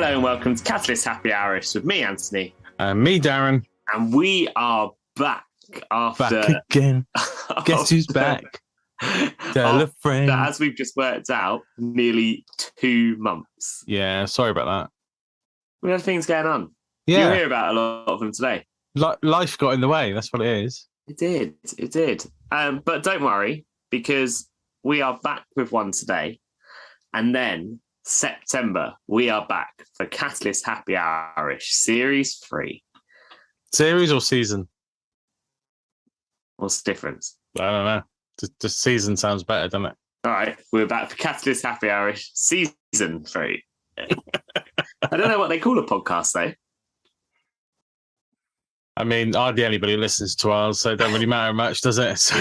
Hello and welcome to Catalyst Happy Hourish with me, Anthony. And me, Darren. And we are back after... Back again. Guess who's back? Tell a friend. As we've just worked out, nearly 2 months. Yeah, sorry about that. We had things going on. Yeah. You'll hear about a lot of them today. Life got in the way, that's what it is. It did. But don't worry, because we are back with one today. And then... September, we are back for Catalyst Happy Hourish Series 3. Series or season? What's the difference? I don't know. Just season sounds better, doesn't it? All right, we're back for Catalyst Happy Hourish Season 3. I don't know what they call a podcast, though. I mean, hardly anybody listens to ours, so it don't really matter much, does it?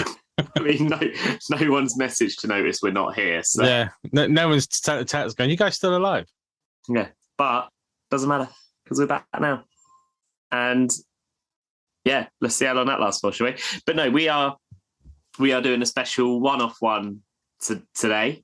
I mean, no one's message to notice we're not here. So. Yeah, no one's text going, you guys still alive? Yeah, but doesn't matter because we're back now. And yeah, let's see how long that lasts for, shall we? But no, we are doing a special one-off one today.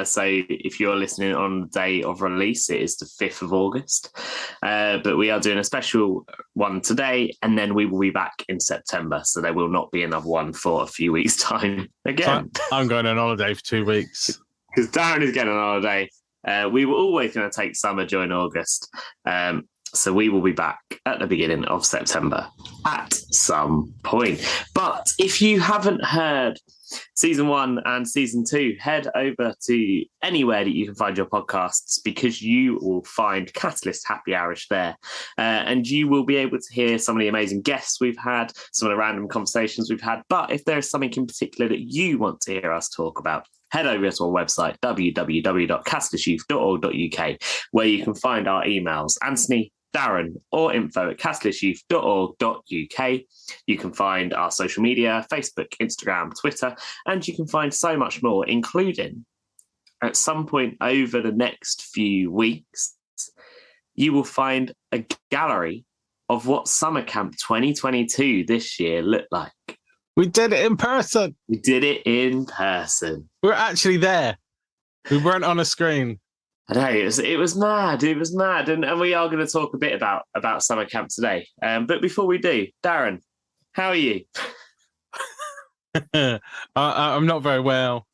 So if you're listening on the day of release, it is the 5th of August. But we are doing a special one today, and then we will be back in September. So there will not be another one for a few weeks' time again. I'm going on holiday for 2 weeks. Because Darren is getting on holiday. We were always going to take summer during August. So we will be back at the beginning of September at some point. But if you haven't heard Season 1 and Season 2, head over to anywhere that you can find your podcasts, because you will find Catalyst Happy Hourish there. And you will be able to hear some of the amazing guests we've had, some of the random conversations we've had. But if there is something in particular that you want to hear us talk about, head over to our website, www.catalystyouth.org.uk, where you can find our emails, Anthony, Darren, or info@catalystyouth.org.uk. You can find our social media, Facebook, Instagram, Twitter, and you can find so much more, including at some point over the next few weeks, you will find a gallery of what Summer Camp 2022 this year looked like. We did it in person. We're actually there. We weren't on a screen. I know, it was mad. It was mad. And we are going to talk a bit about summer camp today. But before we do, Darren, how are you? I'm not very well.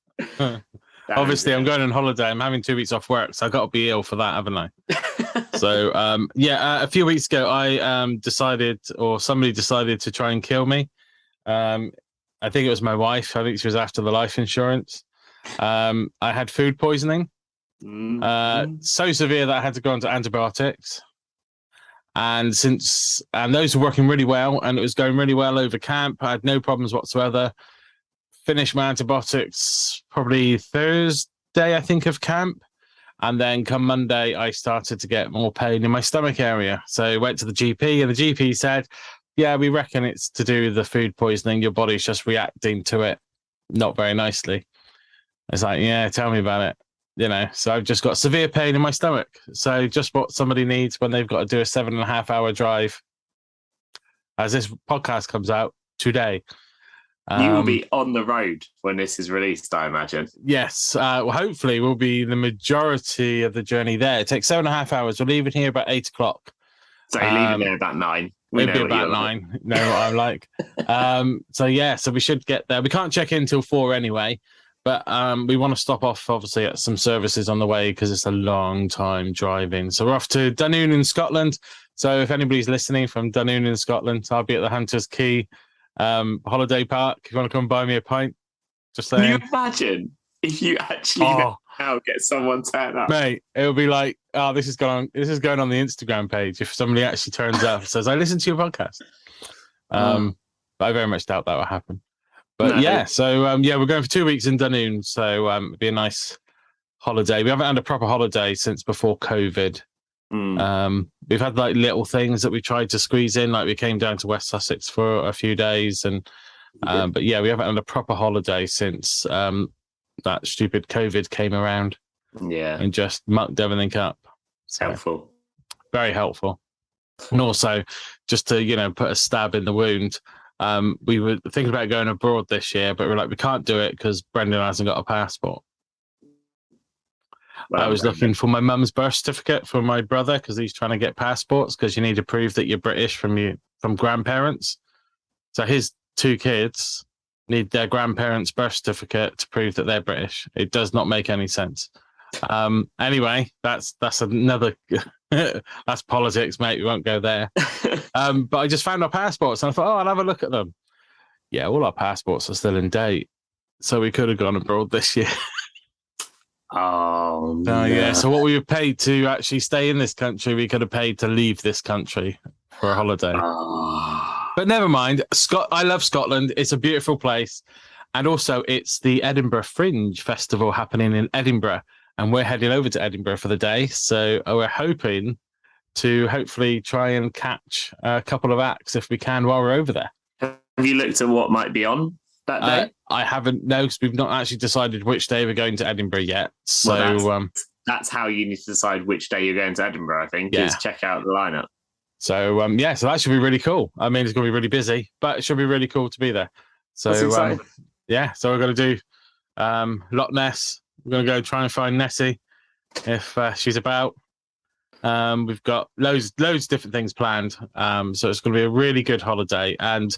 Obviously, I'm going on holiday. I'm having 2 weeks off work, so I've got to be ill for that, haven't I? So, a few weeks ago, I somebody decided to try and kill me. I think it was my wife. I think she was after the life insurance. I had food poisoning. So severe that I had to go into antibiotics, and those were working really well, and it was going really well over camp. I had no problems whatsoever. Finished my antibiotics probably Thursday, I think, of camp, and then come Monday I started to get more pain in my stomach area. So I went to the GP, and the GP said, yeah, we reckon it's to do with the food poisoning. Your body's just reacting to it not very nicely. It's like, yeah, tell me about it. So I've just got severe pain in my stomach. So just what somebody needs when they've got to do a 7.5-hour drive. As this podcast comes out today. You will be on the road when this is released, I imagine. Yes. Well, hopefully we'll be the majority of the journey there. It takes 7.5 hours. We're leaving here about 8 o'clock. So you're leaving there about 9. It'll be about 9. Know what I'm like. So we should get there. We can't check in till 4 anyway. But we want to stop off, obviously, at some services on the way because it's a long time driving. So we're off to Dunoon in Scotland. So if anybody's listening from Dunoon in Scotland, I'll be at the Hunters Quay holiday park. If you want to come buy me a pint, just saying. Can you imagine if you actually now get someone turn up? Mate, it'll be like, this is going on the Instagram page. If somebody actually turns up and says, I listened to your podcast. But I very much doubt that will happen. But we're going for 2 weeks in Dunoon, so it'll be a nice holiday. We haven't had a proper holiday since before COVID. We've had like little things that we tried to squeeze in, like we came down to West Sussex for a few days, we haven't had a proper holiday since that stupid COVID came around. Yeah, and just mucked everything up. So, helpful, very helpful, and also just to put a stab in the wound. We were thinking about going abroad this year, but we're like, we can't do it because Brendan hasn't got a passport. Well, I was looking for my mum's birth certificate for my brother because he's trying to get passports because you need to prove that you're British from grandparents. So his 2 kids need their grandparents' birth certificate to prove that they're British. It does not make any sense. Anyway, that's another. That's politics, mate. We won't go there. But I just found our passports and I thought, I'll have a look at them. Yeah, all our passports are still in date, so we could have gone abroad this year. Oh, no. Yeah. So what we were paid to actually stay in this country, we could have paid to leave this country for a holiday. But never mind. I love Scotland. It's a beautiful place. And also, it's the Edinburgh Fringe Festival happening in Edinburgh. And we're heading over to Edinburgh for the day. So we're hoping to hopefully try and catch a couple of acts if we can while we're over there. Have you looked at what might be on that day? I haven't, no, because we've not actually decided which day we're going to Edinburgh yet. So that's how you need to decide which day you're going to Edinburgh, I think, is check out the lineup. So, so that should be really cool. I mean, it's going to be really busy, but it should be really cool to be there. So, so we're going to do Loch Ness. We're going to go try and find Nessie if she's about. We've got loads of different things planned. So it's going to be a really good holiday. And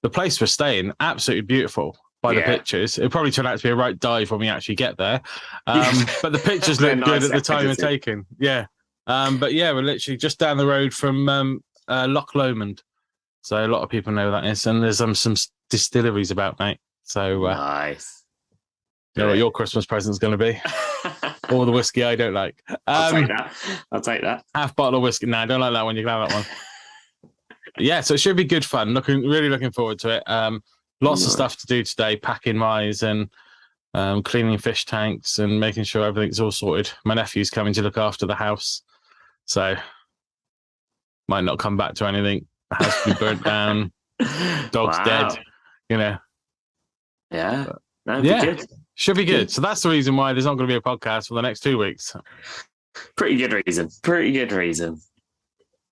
the place we're staying, absolutely beautiful by the pictures. It'll probably turn out to be a right dive when we actually get there. But the pictures look good at the time of taking. Yeah. But yeah, we're literally just down the road from Loch Lomond. So a lot of people know that is. And there's some distilleries about, mate. So nice. You know what your Christmas present's going to be? All the whiskey I don't like. I'll take that. Half bottle of whiskey. No, I don't like that one. You can have that one. Yeah, so it should be good fun. Really looking forward to it. Lots of stuff to do today, packing wise and cleaning fish tanks and making sure everything's all sorted. My nephew's coming to look after the house, so might not come back to anything. The house will be burnt down. Dog's dead. You know. Yeah. Good. Should be good. So that's the reason why there's not going to be a podcast for the next 2 weeks. Pretty good reason.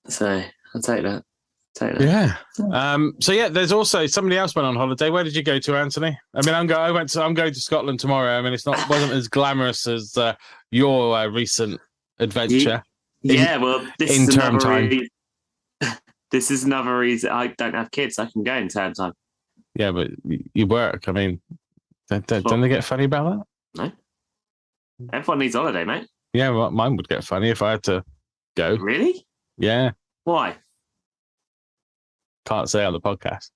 So I'll take that. Yeah. So there's also somebody else went on holiday. Where did you go to, Anthony? I mean, I'm going to Scotland tomorrow. I mean, wasn't as glamorous as your recent adventure. Well, this in term time. This is another reason I don't have kids. I can go in term time. Yeah, but you work. I mean, don't they get funny about that? No. Everyone needs holiday, mate. Yeah, well, mine would get funny if I had to go. Really? Yeah. Why? Can't say on the podcast.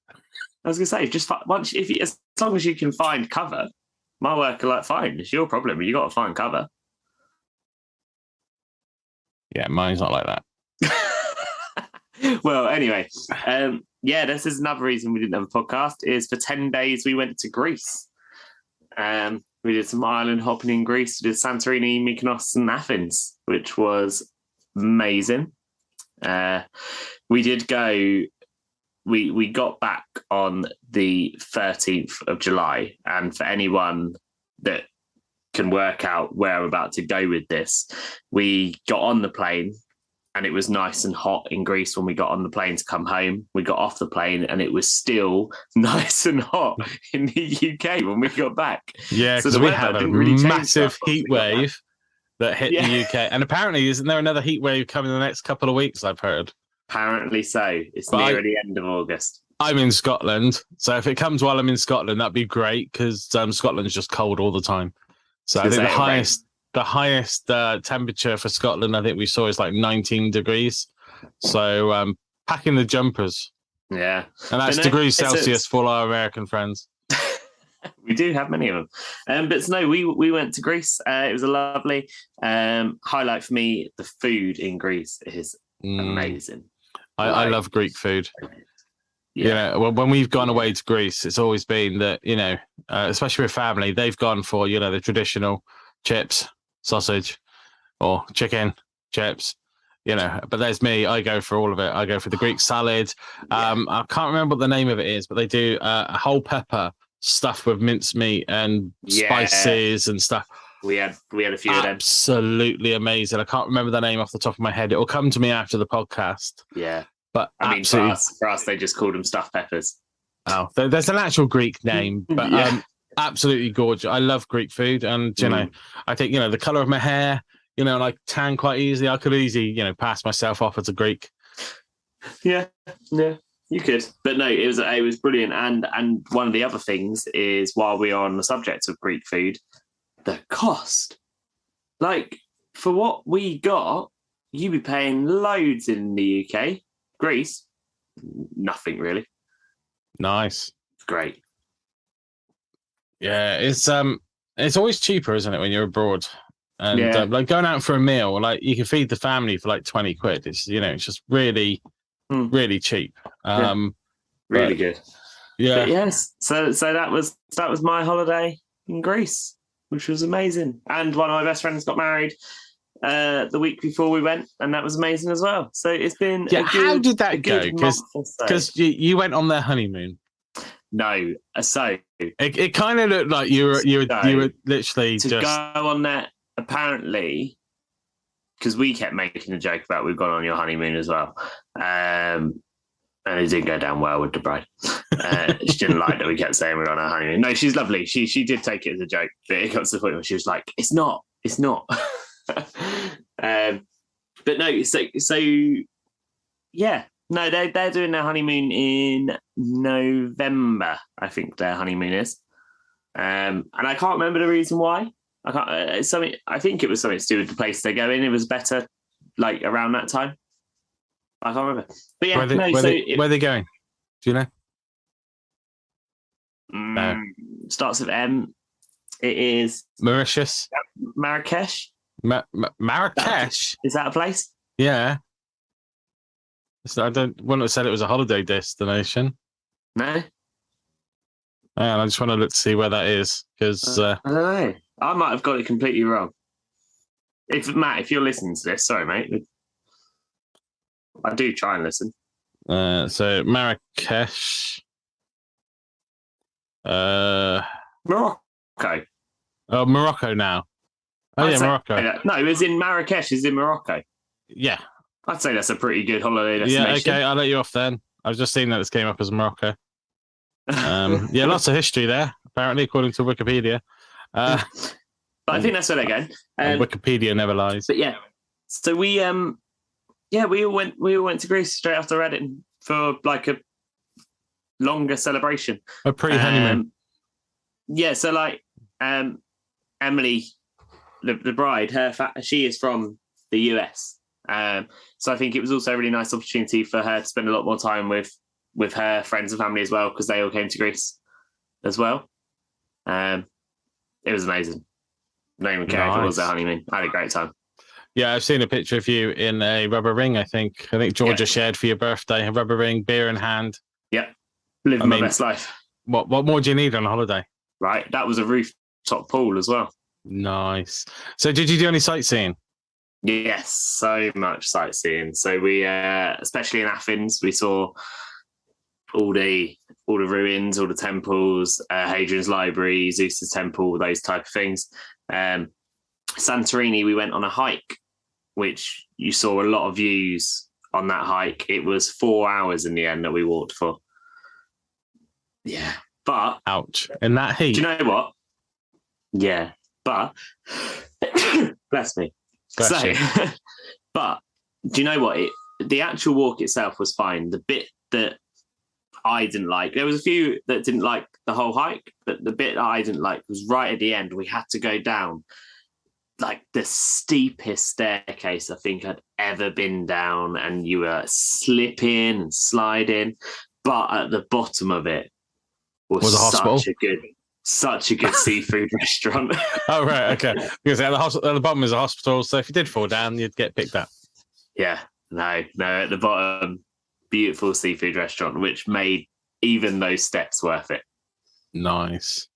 I was going to say, just as long as you can find cover, my work are like, fine, it's your problem. You got to find cover. Yeah, mine's not like that. Well, anyway, this is another reason we didn't have a podcast. Is for 10 days we went to Greece. We did some island hopping in Greece. We did Santorini, Mykonos, and Athens, which was amazing. We did go. We got back on the 13th of July, and for anyone that can work out where I'm about to go with this, we got on the plane and it was nice and hot in Greece when we got on the plane to come home. We got off the plane and it was still nice and hot in the UK when we got back. Yeah, because we had a massive heat wave that hit the UK. And apparently, isn't there another heat wave coming in the next couple of weeks, I've heard? Apparently so. It's near the end of August. I'm in Scotland, so if it comes while I'm in Scotland, that'd be great because Scotland's just cold all the time. So I think the highest temperature for Scotland, I think we saw is like 19 degrees. So packing the jumpers. Yeah, and that's degrees Celsius for all our American friends. We do have many of them. But no, we went to Greece. It was a lovely highlight for me. The food in Greece is amazing. I love Greek food. Yeah. When we've gone away to Greece, it's always been that, especially with family, they've gone for, the traditional chips, sausage, or chicken, chips, but there's me. I go for all of it. I go for the Greek salad. I can't remember what the name of it is, but they do a whole pepper stuffed with mincemeat and spices and stuff. We had a few of them. Absolutely amazing. I can't remember the name off the top of my head. It will come to me after the podcast. Yeah. But I mean, for us, they just called them stuffed peppers. Oh, there's an actual Greek name, but absolutely gorgeous. I love Greek food, and you know, I think the color of my hair, and I tan quite easily. I could easily, pass myself off as a Greek. Yeah, you could, but no, it was brilliant. And one of the other things is, while we are on the subject of Greek food, the cost. Like, for what we got, you'd be paying loads in the UK. Greece, nothing really. Nice. It's great. Yeah, it's always cheaper, isn't it, when you're abroad? And like going out for a meal, like you can feed the family for like 20 quid. It's it's just really, really cheap. Really good. Yeah. But yes. So that was my holiday in Greece, which was amazing. And one of my best friends got married the week before we went, and that was amazing as well. So it's been how did that go? Because you went on their honeymoon. No, so it kind of looked like you were literally to just go on that. Apparently, because we kept making a joke about we've gone on your honeymoon as well, and it didn't go down well with the bride. She didn't like that we kept saying we're on our honeymoon. No, she's lovely. She did take it as a joke, but it got to the point where she was like, "It's not." But no, so yeah. No, they're doing their honeymoon in November. I think their honeymoon is, and I can't remember the reason why. I can't. It's something. I think it was something to do with the place they're going. It was better, like around that time. I can't remember. But yeah, where are they going? Do you know? No. Starts with M. It is Mauritius. Marrakesh. Marrakesh. Is that a place? Yeah. I wouldn't have said it was a holiday destination. No. And I just want to look to see where that is, because I don't know. I might have got it completely wrong. If you're listening to this, sorry, mate. I do try and listen. So Marrakesh. Morocco. Oh, Morocco now. Oh, yeah, Morocco. No, it was in Marrakesh. It's in Morocco. Yeah. I'd say that's a pretty good holiday destination. Yeah, okay, I'll let you off then. I was just seeing that this came up as Morocco. Yeah, lots of history there, apparently, according to Wikipedia. But I think that's where they're going. Wikipedia never lies. But yeah, so we all went to Greece straight after Reading for like a longer celebration. A pre-honeymoon. So like Emily, the bride, she is from the US. So I think it was also a really nice opportunity for her to spend a lot more time with her friends and family as well, because they all came to Greece as well. It was amazing. Don't even care if it was their honeymoon. I had a great time. Yeah, I've seen a picture of you in a rubber ring, I think. I think Georgia shared for your birthday, a rubber ring, beer in hand. Yeah, living my best life. What more do you need on a holiday? Right, that was a rooftop pool as well. Nice. So did you do any sightseeing? Yes, so much sightseeing. So we, especially in Athens, we saw all the ruins, all the temples, Hadrian's Library, Zeus's Temple, those type of things. Santorini, we went on a hike, which you saw a lot of views on that hike. It was 4 hours in the end that we walked for. Yeah, but ouch! In that heat. Do you know what? Yeah, but bless me. But do you know what? The actual walk itself was fine. The bit that I didn't like, there was a few that didn't like the whole hike, but the bit that I didn't like was right at the end. We had to go down like the steepest staircase I think I'd ever been down, and you were slipping and sliding. But at the bottom of it was a hospital. Such a good seafood restaurant. Oh, right, okay. Because at the bottom is a hospital, so if you did fall down, you'd get picked up. Yeah, no, at the bottom, beautiful seafood restaurant, which made even those steps worth it. Nice.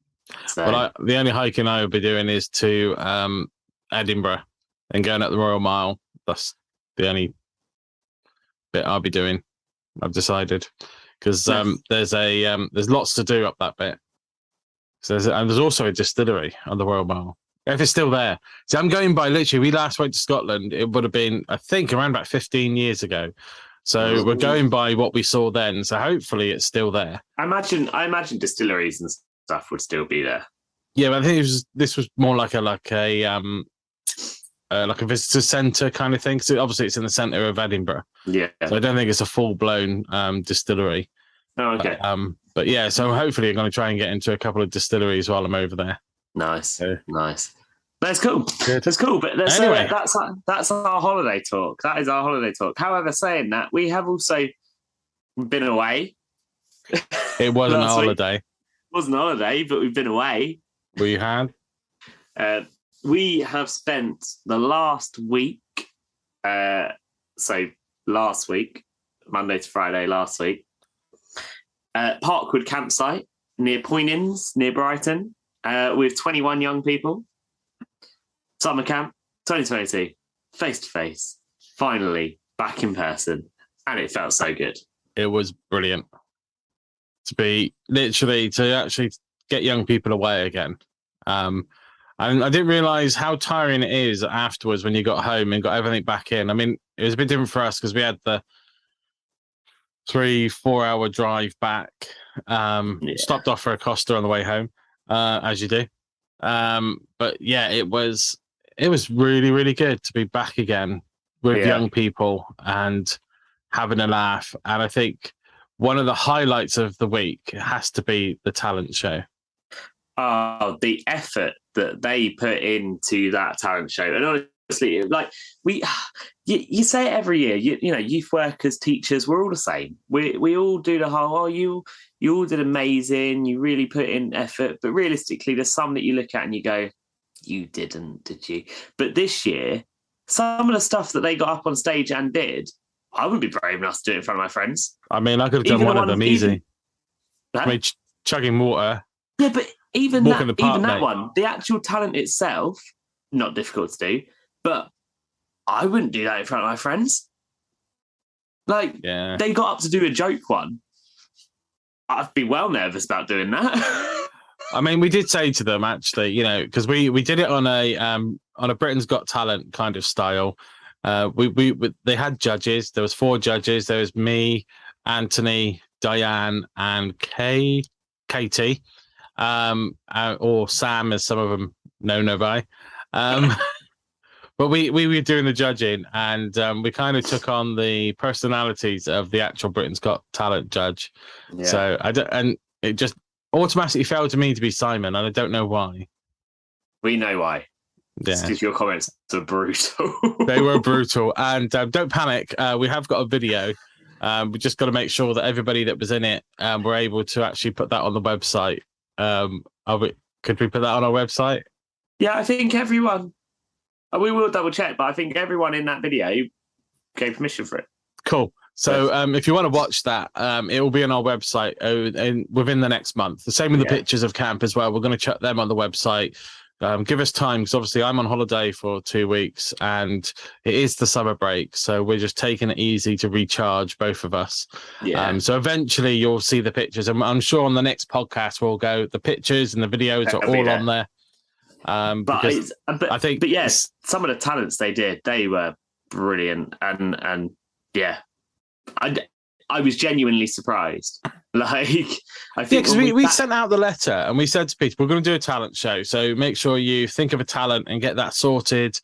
So, well, the only hiking I would be doing is to Edinburgh and going up the Royal Mile. That's the only bit I'll be doing, I've decided. Because there's lots to do up that bit. So there's also a distillery on the Royal Mile, if it's still there. So I'm going by literally, we last went to Scotland, it would have been, I think, around about 15 years ago. So we're going by what we saw then. So hopefully it's still there. I imagine distilleries and stuff would still be there. Yeah, but I think this was more like a visitor centre kind of thing. So obviously it's in the centre of Edinburgh. Yeah. So I don't think it's a full blown distillery. Oh, okay. But yeah, so hopefully I'm going to try and get into a couple of distilleries while I'm over there. Nice. That's cool. Good. That's cool. But Anyway. that's our holiday talk. That is our holiday talk. However, saying that, we have also been away. It wasn't a holiday. It wasn't a holiday, but we've been away. We had. We have spent the last week, so last week, Monday to Friday last week, Parkwood campsite near Poynings, near Brighton, with 21 young people. Summer camp 2022, face to face, finally back in person, and it felt so good. It was brilliant to actually get young people away again. And I didn't realise how tiring it is afterwards when you got home and got everything back in. I mean, it was a bit different for us because we had the 3-4 hour drive back. Stopped off for a Costa on the way home, as you do. But yeah, it was really, really good to be back again with young people and having a laugh. And I think one of the highlights of the week has to be the talent show. Oh, the effort that they put into that talent show. And honestly, like you say it every year, you know, youth workers, teachers, we're all the same. We all do the whole, you all did amazing, you really put in effort. But realistically, there's some that you look at and you go, you didn't, did you? But this year, some of the stuff that they got up on stage and did, I wouldn't be brave enough to do it in front of my friends. I mean, I could have done one of them easy. I mean, chugging water. Yeah, but even that one, the actual talent itself, not difficult to do, but I wouldn't do that in front of my friends. Like, they got up to do a joke one. I'd be well nervous about doing that. I mean, we did say to them, actually, you know, because we did it on a Britain's Got Talent kind of style. They had judges. There was 4 judges. There was me, Anthony, Diane, and Katie, or Sam, as some of them know by. But we were doing the judging, and we kind of took on the personalities of the actual Britain's Got Talent judge. Yeah. So and it just automatically fell to me to be Simon, and I don't know why. We know why. Yeah. Because your comments are brutal. They were brutal. And don't panic. We have got a video. We just got to make sure that everybody that was in it, were able to actually put that on the website. Could we put that on our website? Yeah, I think everyone. We will double check, but I think everyone in that video gave permission for it. Cool. So if you want to watch that, it will be on our website within the next month. The same with the pictures of camp as well. We're going to chuck them on the website. Give us time, because obviously I'm on holiday for 2 weeks and it is the summer break. So we're just taking it easy to recharge, both of us. Yeah. So eventually you'll see the pictures. And I'm sure on the next podcast we'll go, the pictures and the videos are all on there. But yes, some of the talents they did, they were brilliant. And yeah, I was genuinely surprised. Like, I think because we sent out the letter and we said to people, we're going to do a talent show, so make sure you think of a talent and get that sorted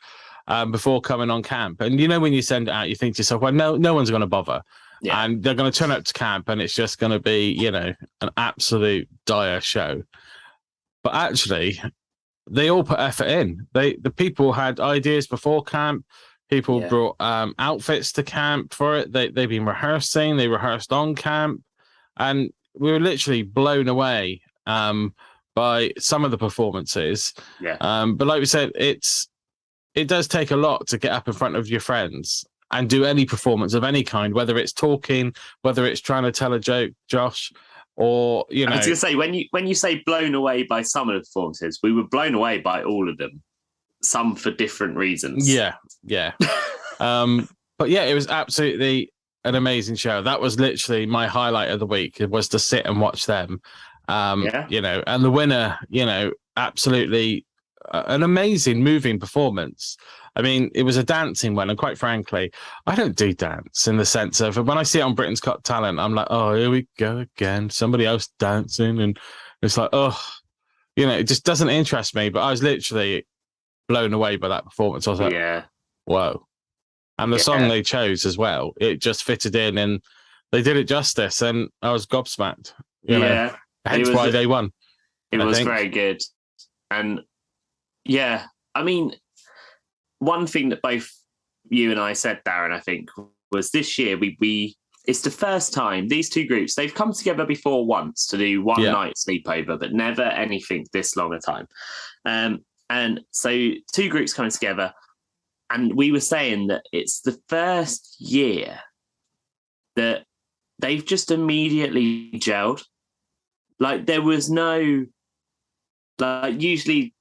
before coming on camp. And you know, when you send it out, you think to yourself, well, no one's going to bother, and they're going to turn up to camp and it's just going to be, you know, an absolute dire show. But actually, they all put effort in. The people had ideas before camp. People brought outfits to camp for it. They've been rehearsing. They rehearsed on camp. And we were literally blown away by some of the performances. Yeah. But like we said, it does take a lot to get up in front of your friends and do any performance of any kind, whether it's talking, whether it's trying to tell a joke, Josh, or, you know. I was going to say, when you say blown away by some of the performances, we were blown away by all of them, some for different reasons. Yeah. But yeah, it was absolutely an amazing show. That was literally my highlight of the week, was to sit and watch them. You know, and the winner, you know, absolutely an amazing moving performance. I mean, it was a dancing one, and quite frankly, I don't do dance in the sense of, when I see it on Britain's Got Talent, I'm like, oh, here we go again, somebody else dancing, and It's like, oh, it just doesn't interest me. But I was literally blown away by that performance. I was like, whoa. And the song they chose as well, it just fitted in and they did it justice. And I was gobsmacked. Hence why they won. It was very good. And I mean, one thing that both you and I said, Darren, I think, was this year it's the first time these two groups, they've come together before once to do one night sleepover, but never anything this long a time. And so two groups coming together, and we were saying that it's the first year that they've just immediately gelled. Like there was no, like usually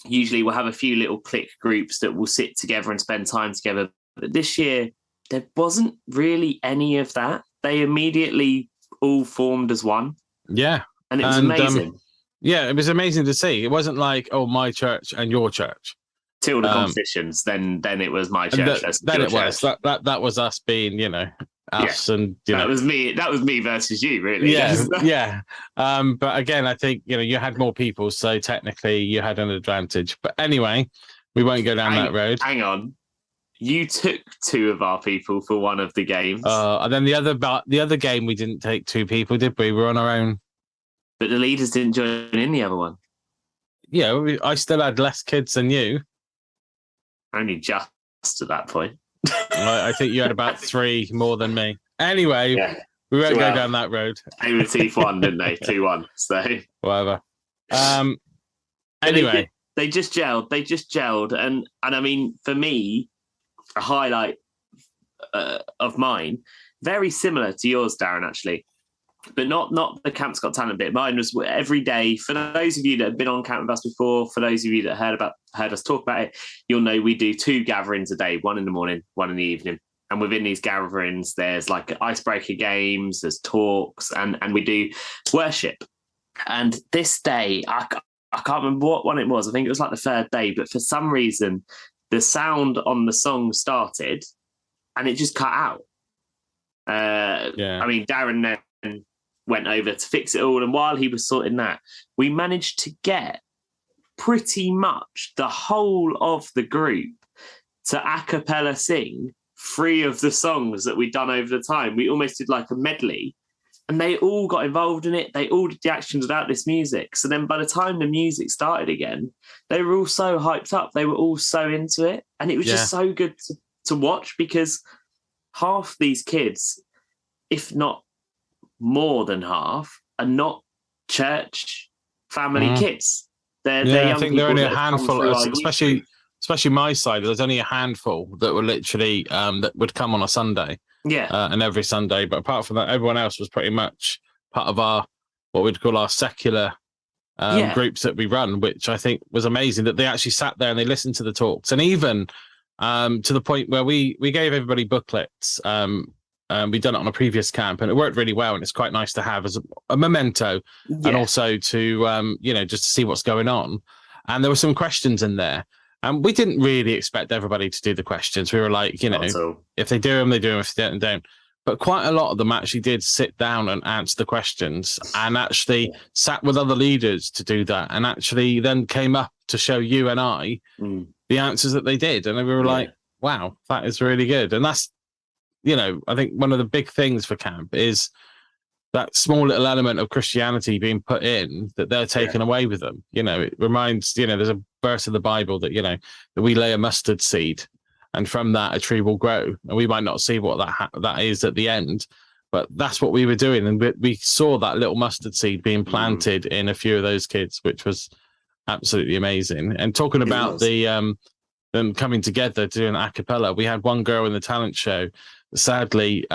we'll have a few little clique groups that will sit together and spend time together. But this year, there wasn't really any of that. They immediately all formed as one. Yeah. And it was amazing. It was amazing to see. It wasn't like, oh, my church and your church. Till the competitions, then it was my church. Then it was. That was us being, us and that was me versus you, really. Yeah. But again, I think you had more people, so technically you had an advantage. But anyway, we won't go down that road. Hang on, you took two of our people for one of the games, and then the other game we didn't take two people, did we? We were on our own. But the leaders didn't join in the other one. Yeah, I still had less kids than you. Only just at that point. I think you had about 3 more than me. Anyway, we won't go down that road. They were Teeth won, didn't they? 2-1. So whatever. Anyway, they just gelled, and I mean, for me, a highlight of mine, very similar to yours, Darren, actually, but not the Camp's Got Talent bit. Mine was every day. For those of you that have been on camp with us before, for those of you that heard us talk about it, you'll know we do 2 gatherings a day, one in the morning, one in the evening. And within these gatherings, there's like icebreaker games, there's talks, and we do worship. And this day, I can't remember what one it was. I think it was like the 3rd day, but for some reason, the sound on the song started and it just cut out. I mean, Darren then went over to fix it all. And while he was sorting that, we managed to get pretty much the whole of the group to a cappella sing 3 of the songs that we'd done over the time. We almost did like a medley, and they all got involved in it. They all did the actions without this music. So then by the time the music started again, they were all so hyped up. They were all so into it. And it was just so good to watch, because half these kids, if not more than half, are not church family kids. They're young. I think they're only a handful, especially my side. There's only a handful that were literally that would come on a Sunday. And every Sunday. But apart from that, everyone else was pretty much part of our what we'd call our secular groups that we run, which I think was amazing that they actually sat there and they listened to the talks, and even to the point where we gave everybody booklets. We'd done it on a previous camp, and it worked really well. And it's quite nice to have as a memento, and also to just to see what's going on. And there were some questions in there, and we didn't really expect everybody to do the questions. We were like, if they do them, they do them. If they don't. But quite a lot of them actually did sit down and answer the questions, and actually sat with other leaders to do that, and actually then came up to show you and I the answers that they did, and we were like, wow, that is really good. And that's I think one of the big things for camp is that small little element of Christianity being put in that they're taking away with them. It reminds, there's a verse in the Bible that, that we lay a mustard seed, and from that a tree will grow. And we might not see what that is at the end, but that's what we were doing. And we saw that little mustard seed being planted in a few of those kids, which was absolutely amazing. And talking about them coming together to do an a cappella, we had one girl in the talent show sadly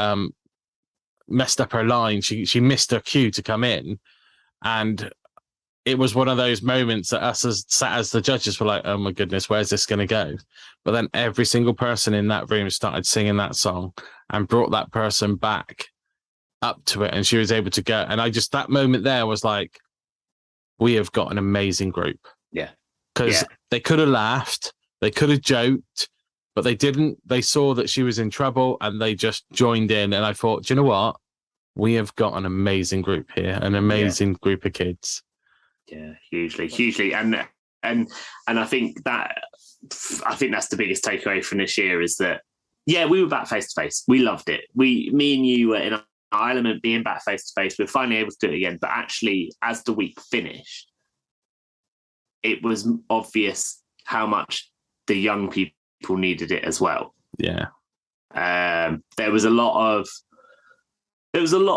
messed up her line. She missed her cue to come in, and it was one of those moments that us as the judges were like, oh my goodness, where's this going to go? But then every single person in that room started singing that song and brought that person back up to it, and she was able to go. And that moment there was like, we have got an amazing group. Because they could have laughed, they could have joked, but they didn't. They saw that she was in trouble and they just joined in. And I thought, do you know what? We have got an amazing group here, an amazing group of kids. Yeah, hugely, and I think that's the biggest takeaway from this year is that we were back face to face. We loved it. Me and you were in our element, being back face to face. We're finally able to do it again. But actually, as the week finished, it was obvious how much the young people needed it as well. Yeah. There was a lot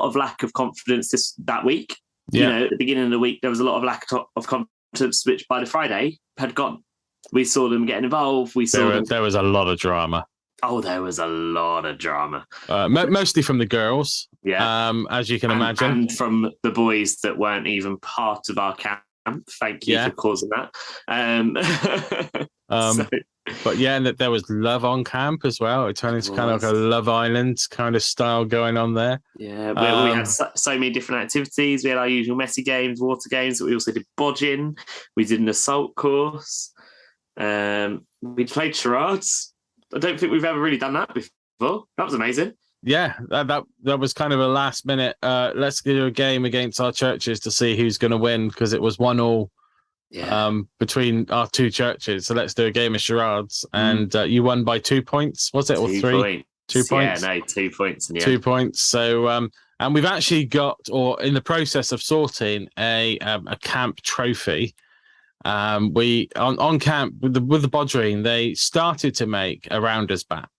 of lack of confidence that week. Yeah. At the beginning of the week, there was a lot of lack of confidence, which by the Friday had gone. We saw them getting involved. There was a lot of drama. Oh, there was a lot of drama. Mostly from the girls. Yeah. As you can imagine. And from the boys that weren't even part of our camp. Thank you for causing that. But there was love on camp as well. It turned into kind of like a Love Island kind of style going on there. Yeah, we had so many different activities. We had our usual messy games, water games, but we also did bodging. We did an assault course. We played charades. I don't think we've ever really done that before. That was amazing. Yeah, that was kind of a last minute. Let's do a game against our churches to see who's going to win, because it was 1-1 between our two churches. So let's do a game of charades, and you won by 2 points, was it, or 3? 2 points. Yeah, no, 2 points. 2 points. So, and we've actually got, or in the process of sorting, a camp trophy. We on camp with the Bodgerine, they started to make a rounders bat.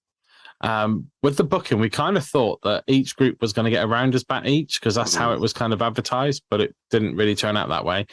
With the booking, we kind of thought that each group was going to get a rounders bat each, because that's how it was kind of advertised, but it didn't really turn out that way.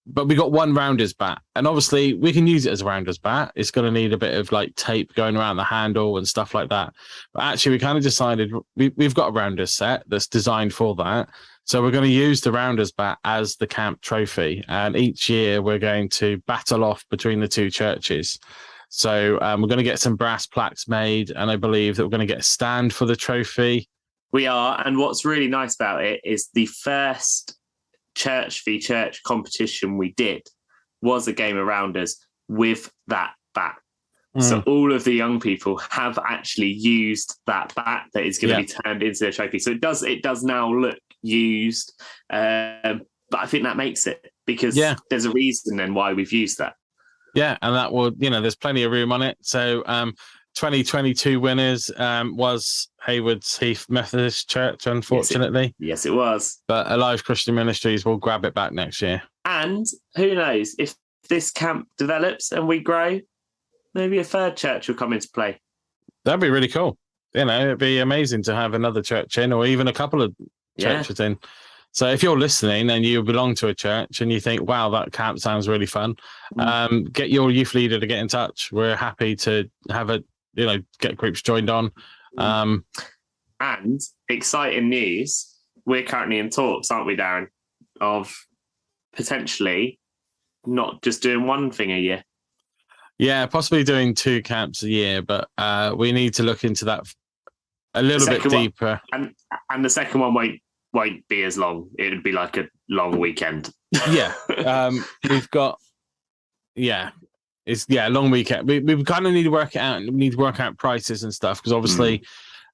But we got one rounders bat, and obviously we can use it as a rounders bat. It's going to need a bit of like tape going around the handle and stuff like that. But actually, we kind of decided we've got a rounders set that's designed for that. So we're going to use the rounders bat as the camp trophy. And each year we're going to battle off between the two churches. So we're going to get some brass plaques made, and I believe that we're going to get a stand for the trophy. We are. And what's really nice about it is the first church v church competition we did was a game of rounders with that bat. So all of the young people have actually used that bat that is going to be turned into a trophy. So it does now look used, but I think that makes it, because there's a reason then why we've used that. Yeah, and that will, there's plenty of room on it. So 2022 winners was Haywards Heath Methodist Church, unfortunately. Yes, it was. But Alive Christian Ministries will grab it back next year. And who knows, if this camp develops and we grow, maybe a third church will come into play. That'd be really cool. It'd be amazing to have another church in, or even a couple of churches in. So if you're listening and you belong to a church and you think, wow, that camp sounds really fun, get your youth leader to get in touch. We're happy to have get groups joined on. And exciting news, we're currently in talks, aren't we, Darren, of potentially not just doing one thing a year. Yeah, possibly doing 2 camps a year, but we need to look into that a little bit deeper. And the second one won't be as long. It would be like a long weekend. Yeah. We've got it's a long weekend. We kind of need to work it out. We need to work out prices and stuff, because obviously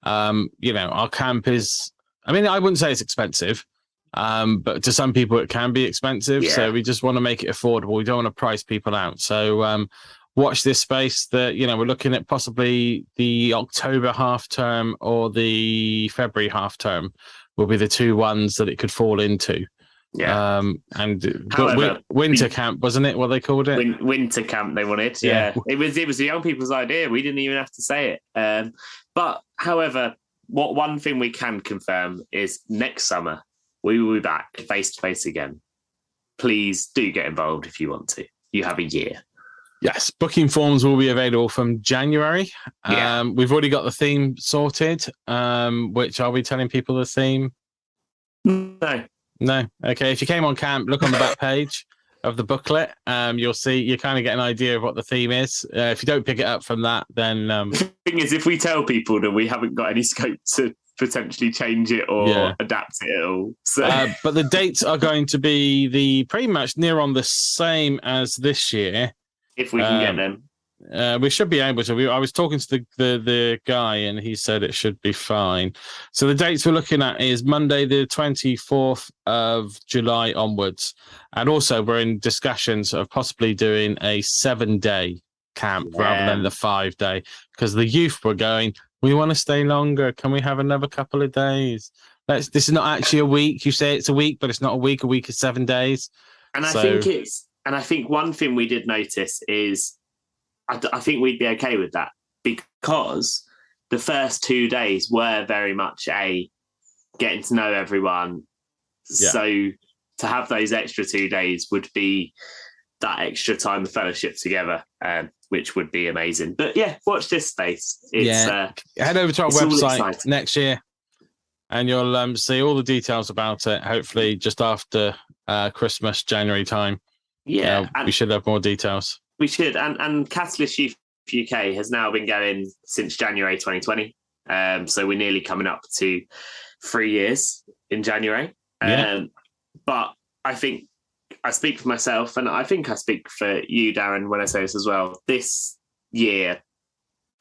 our camp is, I wouldn't say it's expensive, but to some people it can be expensive. So we just want to make it affordable. We don't want to price people out. So watch this space. That we're looking at possibly the October half term or the February half term will be the 2 ones that it could fall into. Yeah. However, winter camp, wasn't it what they called it? Winter camp they wanted. Yeah. It was the young people's idea. We didn't even have to say it. But however, one thing we can confirm is next summer we will be back face to face again. Please do get involved if you want to. You have a year. Yes, booking forms will be available from January. We've already got the theme sorted. Which, are we telling people the theme? No. Okay, if you came on camp, look on the back page of the booklet. You'll see, you kind of get an idea of what the theme is. If you don't pick it up from that, then... The thing is, if we tell people that we haven't got any scope to potentially change it or adapt it at all. So. But the dates are going to be pretty much near on the same as this year. If we can get them. We should be able to. I was talking to the guy, and he said it should be fine. So the dates we're looking at is Monday, the 24th of July onwards, and also we're in discussions of possibly doing a 7-day camp rather than the 5-day, because the youth were going, we want to stay longer. Can we have another couple of days? This is not actually a week. You say it's a week, but it's not a week. A week is 7 days. And I think one thing we did notice is I think we'd be okay with that, because the first 2 days were very much a getting to know everyone. Yeah. So to have those extra 2 days would be that extra time of fellowship together, which would be amazing. But yeah, watch this space. Head over to our website next year, and you'll see all the details about it. Hopefully, just after Christmas, January time. Yeah, we should have more details. We should. And Catalyst Youth UK has now been going since January 2020. So we're nearly coming up to 3 years in January. But I think I speak for myself, and I think I speak for you, Darren, when I say this as well. This year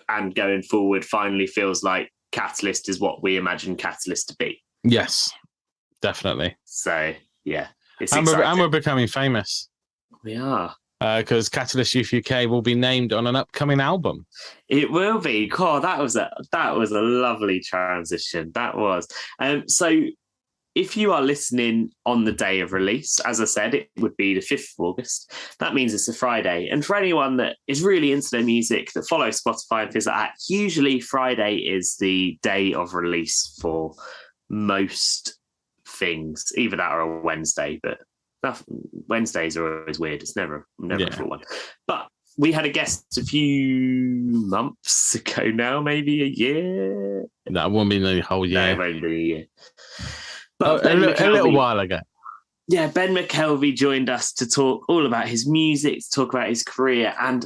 and going forward finally feels like Catalyst is what we imagine Catalyst to be. Yes, definitely. So, yeah. And we're becoming famous. We are. Because Catalyst Youth UK will be named on an upcoming album. It will be. God, that was a lovely transition. That was. So if you are listening on the day of release, as I said, it would be the 5th of August. That means it's a Friday. And for anyone that is really into their music, that follows Spotify and things like that, usually Friday is the day of release for most things. Either that or a Wednesday, but Wednesdays are always weird. It's never a full one. But we had a guest a few months ago now, maybe a year. That won't be the whole year. No, it won't be a year. But a little while ago. Yeah, Ben McKelvey joined us to talk all about his music, to talk about his career. And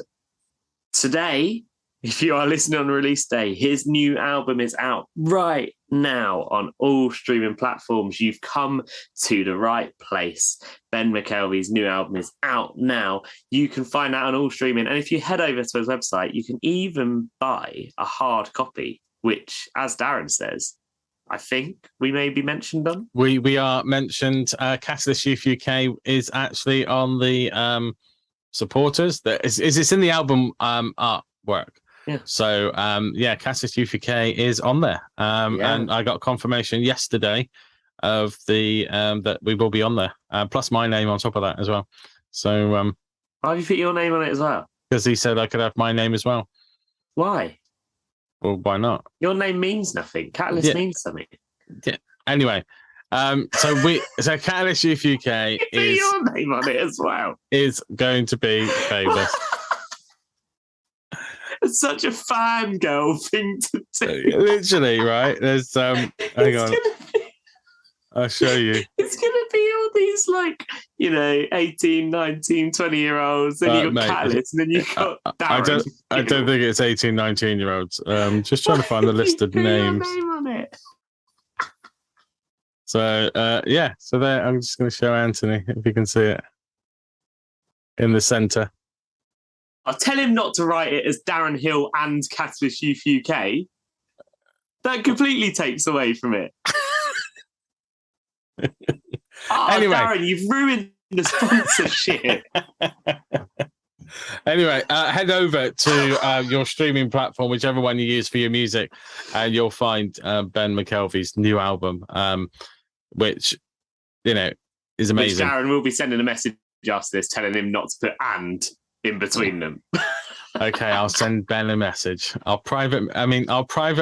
today, if you are listening on release day, his new album is out right now on all streaming platforms. You've come to the right place. Ben McKelvey's new album is out now. You can find that on all streaming. And if you head over to his website, you can even buy a hard copy, which, as Darren says, I think we may be mentioned on. We are mentioned. Catalyst Youth UK is actually on the supporters. It's in the album artwork. Yeah. So Catalyst Youth UK is on there. And I got confirmation yesterday of the that we will be on there. Plus my name on top of that as well. So why have you put your name on it as well? Because he said I could have my name as well. Why? Well, why not? Your name means nothing. Catalyst means something. Yeah. Anyway, so Catalyst Youth UK is your name on it as well. Is going to be famous. It's such a fangirl thing to do. Literally, right? There's hang on. I'll show you. It's going to be all these 18, 19, 20-year-olds. Then you've got Catalyst, and then you've got Darren. I don't think it's 18, 19-year-olds. Just trying to find the list of names. Your name on it. So, So there, I'm just going to show Anthony, if you can see it. In the centre. I'll tell him not to write it as Darren Hill and Catalyst Youth UK. That completely takes away from it. Anyway, Darren, you've ruined the sponsorship. Anyway, head over to your streaming platform, whichever one you use for your music, and you'll find Ben McKelvey's new album, which is amazing. Which Darren will be sending a message after this, telling him not to put "and" in between them. Okay, I'll send Ben a message. I'll private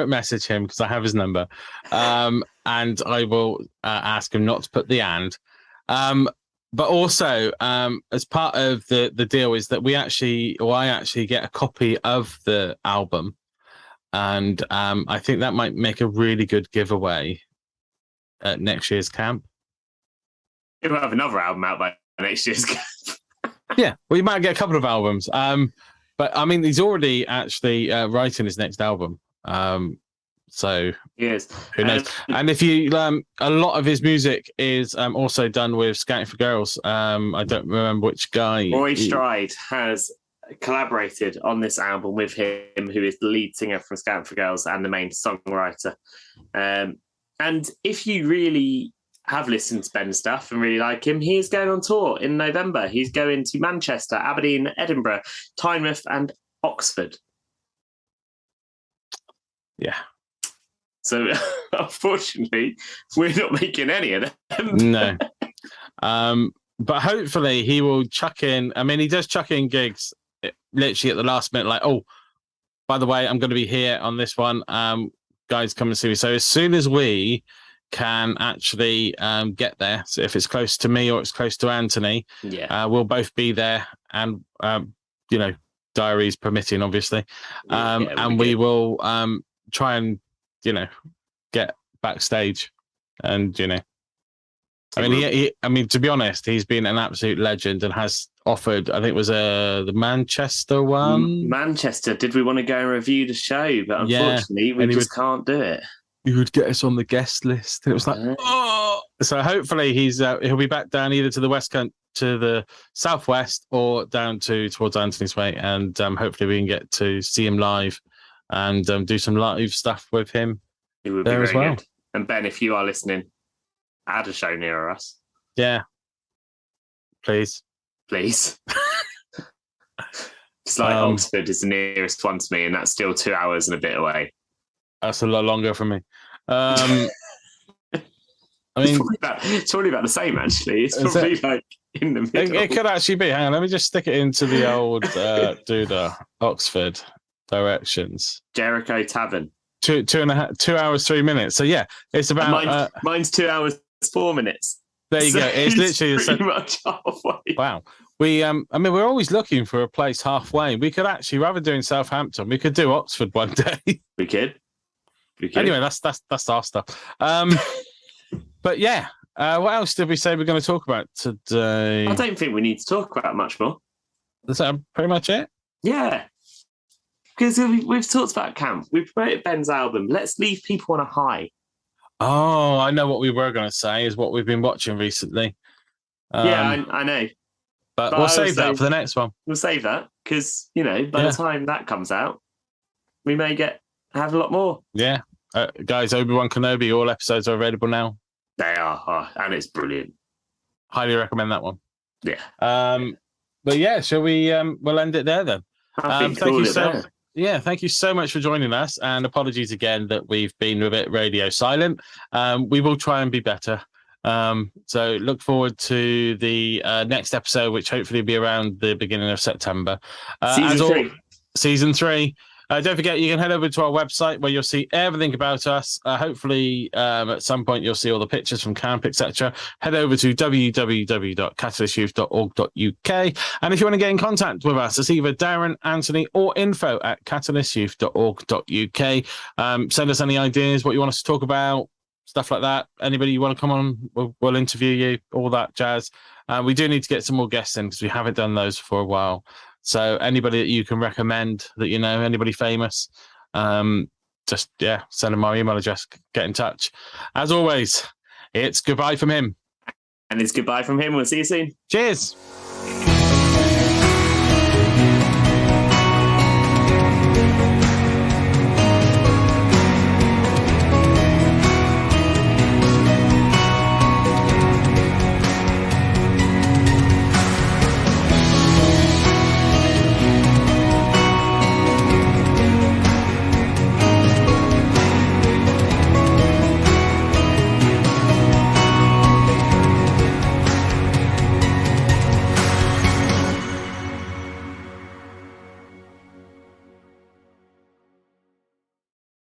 message him because I have his number, and I will ask him not to put the "and." But also, as part of the deal is that I actually get a copy of the album, and I think that might make a really good giveaway at next year's camp. We'll have another album out by next year's camp. Yeah, well, you might get a couple of albums. But I mean, he's already actually writing his next album. So yes, who knows? And if you, a lot of his music is also done with Scouting for Girls. I don't remember which guy. Roy Stride has collaborated on this album with him, who is the lead singer from Scout for Girls and the main songwriter. And if you really have listened to Ben's stuff and really like him, he's going on tour in November. He's going to Manchester, Aberdeen, Edinburgh, Tynemouth, and Oxford. Yeah. So, unfortunately, we're not making any of them. No. But hopefully he will chuck in. I mean, he does chuck in gigs literally at the last minute, like, oh, by the way, I'm going to be here on this one. Guys, come and see me. So as soon as we can actually get there, so if it's close to me or it's close to Anthony, we'll both be there. And, diaries permitting, obviously. And we will try and, get backstage and, I mean, to be honest, he's been an absolute legend and has offered, I think it was the Manchester one. Manchester. Did we want to go and review the show? But unfortunately, we just can't do it. He would get us on the guest list. And it was like, oh. So hopefully he'll be back down either to the to the southwest or down towards Anthony's way. And hopefully we can get to see him live and do some live stuff with him. It would be very good. And Ben, if you are listening, add a show near us. Yeah. Please. It's like Oxford is the nearest one to me, and that's still 2 hours and a bit away. That's a lot longer for me. I mean, it's probably about the same, actually. It's probably like in the middle. It could actually be. Hang on, let me just stick it into the old Oxford directions. Jericho Tavern. 2 hours, 3 minutes. So yeah, it's about mine's 2 hours, 4 minutes. There you go. It's literally pretty much halfway. Wow. We're always looking for a place halfway. We could actually, rather doing Southampton, we could do Oxford one day. We could. Anyway, that's our stuff. But yeah, what else did we say we're going to talk about today? I don't think we need to talk about much more. Is that pretty much it? Yeah. Because we've talked about camp. We've promoted Ben's album. Let's leave people on a high. Oh, I know what we were going to say is what we've been watching recently. I know. But we'll save that for the next one. We'll save that because, by the time that comes out, we may have a lot more. Yeah. Guys, Obi-Wan Kenobi, all episodes are available now. They are. And it's brilliant. Highly recommend that one. Yeah. But yeah, shall we, we'll end it there then. Thank you so much for joining us, and apologies again that we've been a bit radio silent. We will try and be better. So look forward to the next episode, which hopefully will be around the beginning of September. Season 3. Don't forget, you can head over to our website where you'll see everything about us. Hopefully, at some point, you'll see all the pictures from camp, etc. Head over to www.catalystyouth.org.uk. And if you want to get in contact with us, it's either Darren, Antony, or info@catalystyouth.org.uk. Send us any ideas, what you want us to talk about, stuff like that. Anybody you want to come on, we'll interview you, all that jazz. We do need to get some more guests in because we haven't done those for a while. So anybody that you can recommend that anybody famous, just send them our email address, get in touch. As always, it's goodbye from him. And it's goodbye from him. We'll see you soon. Cheers.